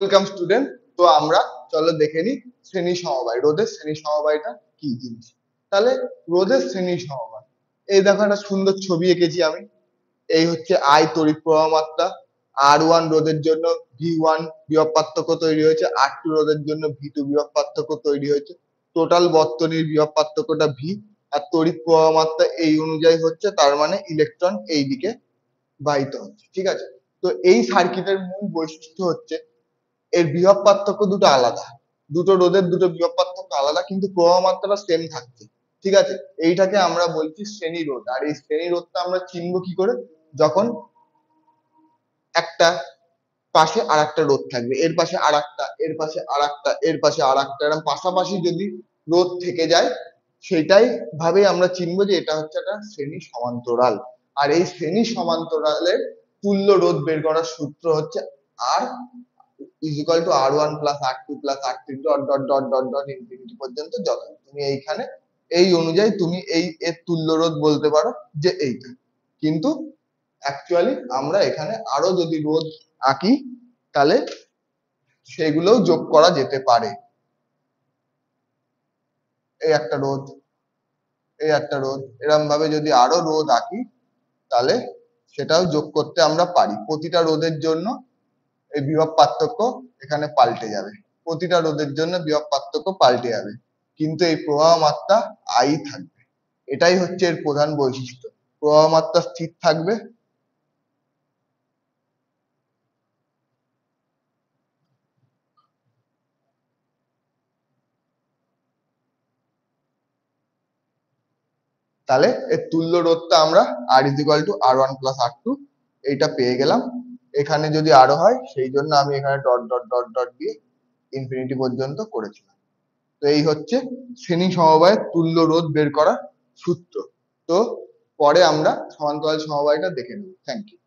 Welcome student. তো আমরা চলো দেখে নিই শ্রেণী সমবায়, রোধের শ্রেণী সমবায়টা কি জিনিস। তাহলে রোধের শ্রেণী সমবায়, এই দেখো একটা সুন্দর ছবি এঁকেছি আমি। এই হচ্ছে আই তড়িৎ প্রবাহ মাত্রা, R1 রোধের জন্য V1 বিভব পার্থক্য তৈরি হয়েছে, R2 রোধের জন্য V2 বিভব পার্থক্য তৈরি হয়েছে। টোটাল বর্তনীর বিভব পার্থক্যটা V, আর তড়িৎ প্রবাহ মাত্রা এই অনুযায়ী হচ্ছে, তার মানে ইলেকট্রন এই দিকে বাহিত হচ্ছে। ঠিক আছে, তো এই সার্কিটের মূল বৈশিষ্ট্য হচ্ছে এর বিভব পার্থক্য দুটো আলাদা, দুটো রোধের দুটো বিভব পার্থক্য আলাদা, কিন্তু প্রবাহ মাত্রাটা সেম থাকছে। ঠিক আছে, এইটাকে আমরা বলছি শ্রেণী রোধ। আর এই শ্রেণী রোধটা আমরা চিনবো কি করে? যখন একটা পাশে আর একটা রোধ থাকবে, এর পাশে আর একটা, এর পাশে আর একটা, এর পাশে আর একটা, এরকম পাশাপাশি যদি রোধ থেকে যায়, সেটাই ভাবে আমরা চিনবো যে এটা হচ্ছে একটা শ্রেণী সমান্তরাল। আর এই শ্রেণী সমান্তরালের তুল্য রোধ বের করার সূত্র হচ্ছে R is equal to R1 plus R2 plus R3 dot dot dot dot dot infinity পর্যন্ত যত। তুমি এইখানে এই অনুযায়ী তুমি এই এর তুল্য রোধ বলতে পারো যে এইটা। কিন্তু অ্যাকচুয়ালি আমরা এখানে আরো যদি রোধ আঁকি, তাহলে সেগুলোও যোগ করা যেতে পারে। এই একটা রোধ, এই একটা রোধ, এরকম ভাবে যদি আরো রোধ আঁকি, তাহলে সেটাও যোগ করতে আমরা পারি। প্রতিটা রোধের জন্য এই বিভব পার্থক্য এখানে পাল্টে যাবে, প্রতিটা রোধের জন্য বিভব পার্থক্য পাল্টে যাবে, কিন্তু এই প্রবাহ মাত্রা আই থাকবে। এটাই হচ্ছে এর প্রধান বৈশিষ্ট্য, প্রবাহ মাত্রা স্থির থাকবে। তাহলে এর তুল্য রোধটা আমরা R is equal to R1 plus R2 এইটা পেয়ে গেলাম। এখানে যদি আরো হয়, সেই জন্য আমি এখানে ডট ডট ডট ডট দিয়ে ইনফিনিটি পর্যন্ত করেছিলাম। তো এই হচ্ছে শ্রেণী সমবায়ের তুল্য রোধ বের করার সূত্র। তো পরে আমরা সমান্তরাল সমবায়টা দেখে নেব। Thank you.